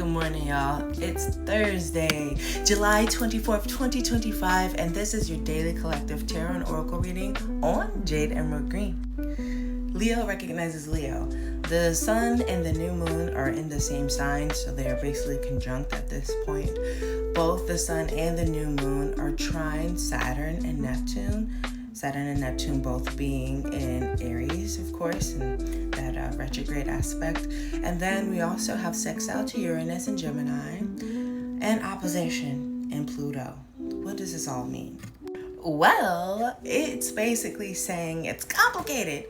Good morning, y'all. It's Thursday, July 24th, 2025, and this is your daily collective tarot and oracle reading on Jade Emerald Green. Leo recognizes Leo. The sun and the new moon are in the same sign, so they are basically conjunct at this point. Both the sun and the new moon are trine Saturn and Neptune. Saturn and Neptune both being in Aries, of course, and that retrograde aspect. And then we also have sextile to Uranus and Gemini and opposition in Pluto. What does this all mean? Well, it's basically saying it's complicated.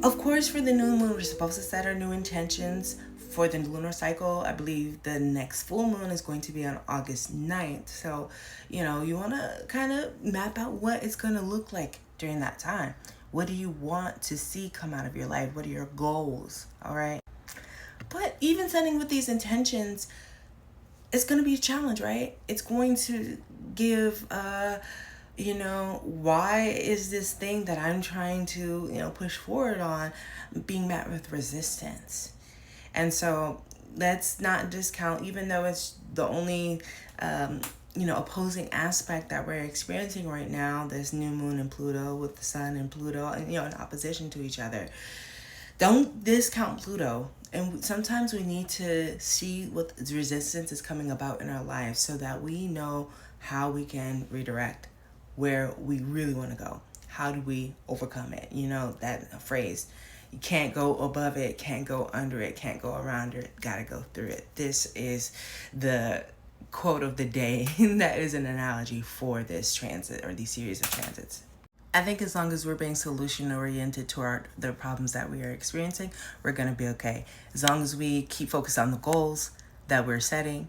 Of course, for the new moon, we're supposed to set our new intentions for the lunar cycle. I believe the next full moon is going to be on August 9th. So, you want to kind of map out what it's going to look like during that time. What do you want to see come out of your life? What are your goals? All right. But even setting with these intentions, it's going to be a challenge, right? It's going to give, why is this thing that I'm trying to, push forward on being met with resistance? And so let's not discount, even though it's the only, opposing aspect that we're experiencing right now, this new moon and Pluto with the sun and Pluto, and, in opposition to each other. Don't discount Pluto. And sometimes we need to see what resistance is coming about in our lives so that we know how we can redirect where we really want to go. How do we overcome it? That phrase, you can't go above it, can't go under it, can't go around it, gotta go through it. This is the quote of the day. That is an analogy for this transit or these series of transits. I think as long as we're being solution oriented to the problems that we are experiencing, we're going to be okay. As long as we keep focused on the goals that we're setting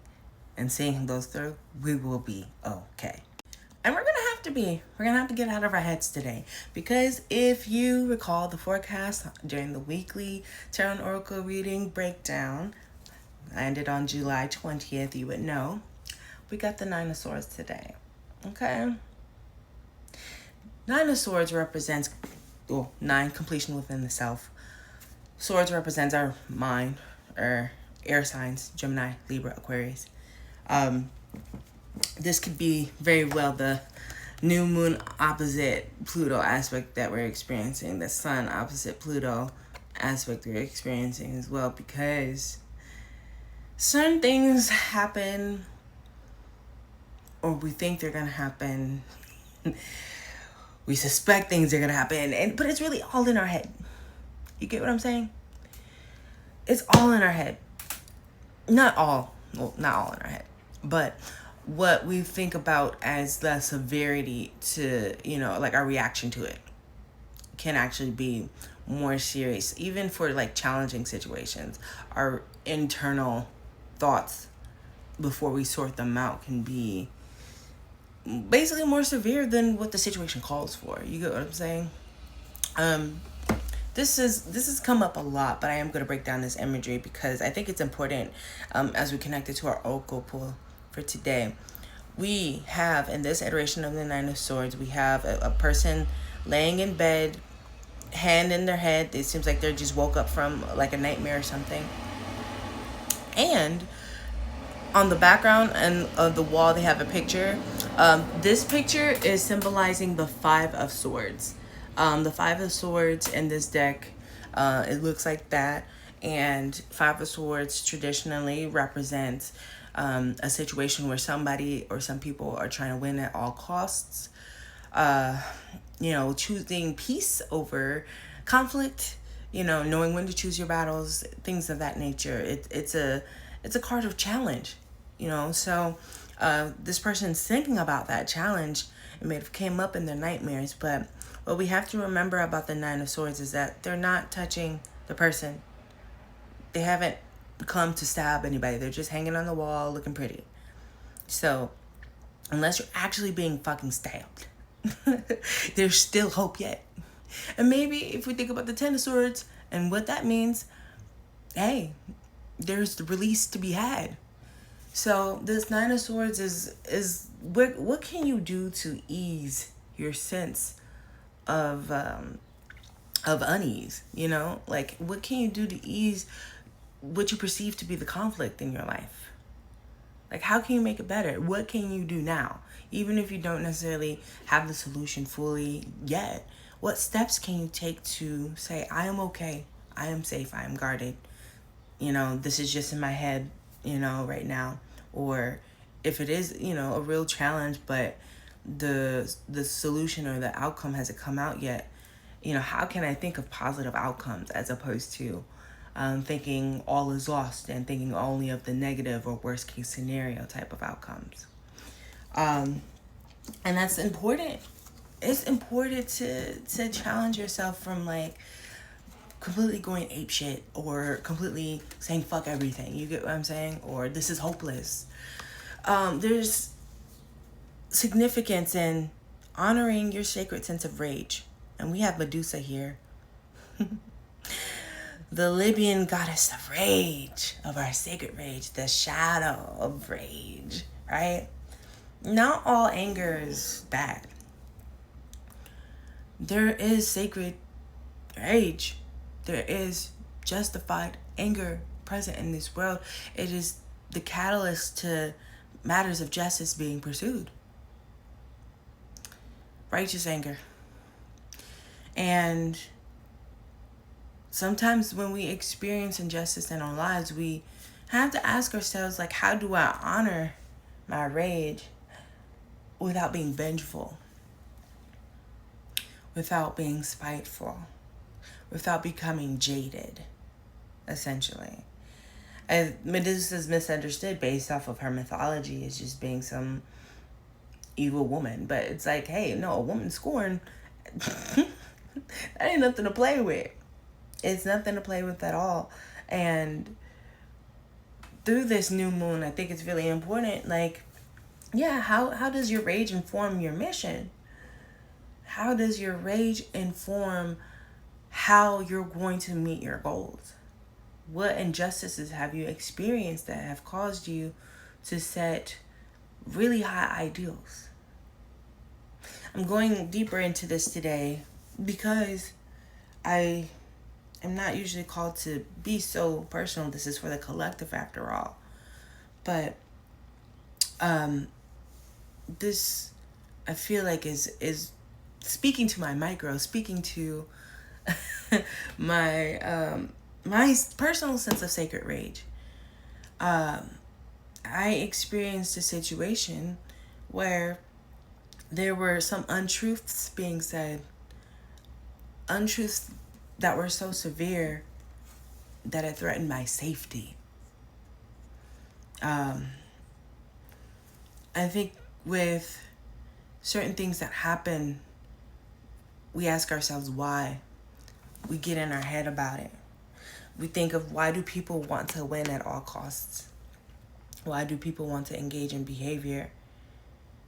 and seeing those through, we will be okay. And we're going to have to get out of our heads today, because if you recall the forecast during the weekly tarot and oracle reading breakdown, landed on July 20th, you would know we got the Nine of Swords today. Okay? Nine of Swords represents, nine, completion within the self. Swords represents our mind, our air signs, Gemini, Libra, Aquarius. This could be very well the new moon opposite Pluto aspect that we're experiencing, the sun opposite Pluto aspect we're experiencing as well, because certain things happen, or we think they're going to happen. We suspect things are going to happen, but it's really all in our head. You get what I'm saying? It's all in our head. Not all in our head, but what we think about as the severity to, like our reaction to it can actually be more serious. Even for like challenging situations, our internal thoughts before we sort them out can be basically more severe than what the situation calls for. You get what I'm saying? This has come up a lot, but I am going to break down this imagery because I think it's important as we connect it to our oracle pool for today. We have, in this iteration of the Nine of Swords, we have a person laying in bed, hand in their head. It seems like they just woke up from like a nightmare or something. And on the background and of the wall, they have a picture. This picture is symbolizing the Five of Swords. The Five of Swords in this deck, it looks like that. And Five of Swords traditionally represents a situation where somebody or some people are trying to win at all costs. Choosing peace over conflict. Knowing when to choose your battles, things of that nature. It's a card of challenge. So this person's thinking about that challenge. It may have came up in their nightmares, but what we have to remember about the Nine of Swords is that they're not touching the person. They haven't come to stab anybody. They're just hanging on the wall looking pretty. So unless you're actually being fucking stabbed, there's still hope yet. And maybe if we think about the Ten of Swords and what that means, hey, there's the release to be had. So this Nine of Swords is what can you do to ease your sense of unease? Like what can you do to ease what you perceive to be the conflict in your life? Like, how can you make it better? What can you do now? Even if you don't necessarily have the solution fully yet, what steps can you take to say, I am okay, I am safe, I am guarded? This is just in my head, right now. Or if it is, a real challenge, but the solution or the outcome hasn't come out yet, how can I think of positive outcomes as opposed to thinking all is lost and thinking only of the negative or worst case scenario type of outcomes. And that's important. It's important to challenge yourself from like completely going ape shit or completely saying fuck everything. You get what I'm saying? Or this is hopeless. There's significance in honoring your sacred sense of rage. And we have Medusa here. The Libyan goddess of rage, of our sacred rage, the shadow of rage, right? Not all anger is bad. There is sacred rage. There is justified anger present in this world. It is the catalyst to matters of justice being pursued. Righteous anger. And sometimes when we experience injustice in our lives, we have to ask ourselves, like, how do I honor my rage without being vengeful, without being spiteful, without becoming jaded, essentially? As Medusa's misunderstood based off of her mythology as just being some evil woman. But it's like, hey, no, a woman scorned, that ain't nothing to play with. It's nothing to play with at all. And through this new moon, I think it's really important. Like, yeah, how does your rage inform your mission? How does your rage inform how you're going to meet your goals? What injustices have you experienced that have caused you to set really high ideals? I'm going deeper into this today because I am not usually called to be so personal. This is for the collective after all. But this, I feel like is speaking to my micro, speaking to my my personal sense of sacred rage. I experienced a situation where there were some untruths being said, untruths that were so severe that it threatened my safety. I think with certain things that happen, we ask ourselves why. We get in our head about it. We think of, why do people want to win at all costs? Why do people want to engage in behavior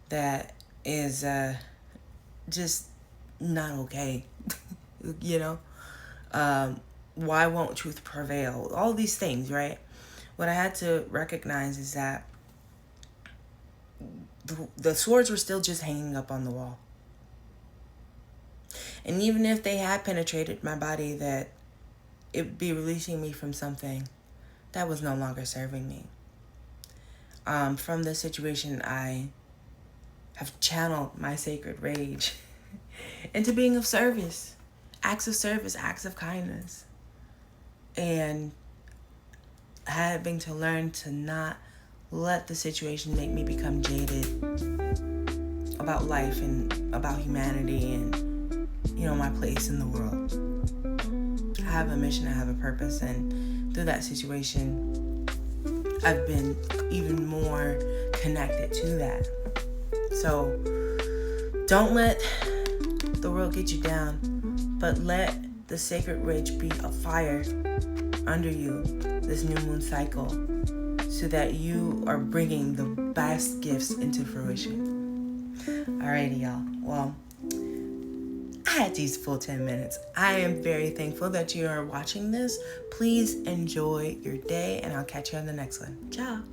that is just not okay? Why won't truth prevail? All these things, right? What I had to recognize is that the swords were still just hanging up on the wall. And even if they had penetrated my body, that it would be releasing me from something that was no longer serving me. From this situation, I have channeled my sacred rage into being of service. Acts of kindness. And having to learn to not let the situation make me become jaded about life and about humanity and, my place in the world. I have a mission, I have a purpose, and through that situation, I've been even more connected to that. So don't let the world get you down, but let the sacred rage be a fire under you this new moon cycle so that you are bringing the best gifts into fruition. Alrighty, y'all. Well, I had these full 10 minutes. I am very thankful that you are watching this. Please enjoy your day, and I'll catch you on the next one. Ciao.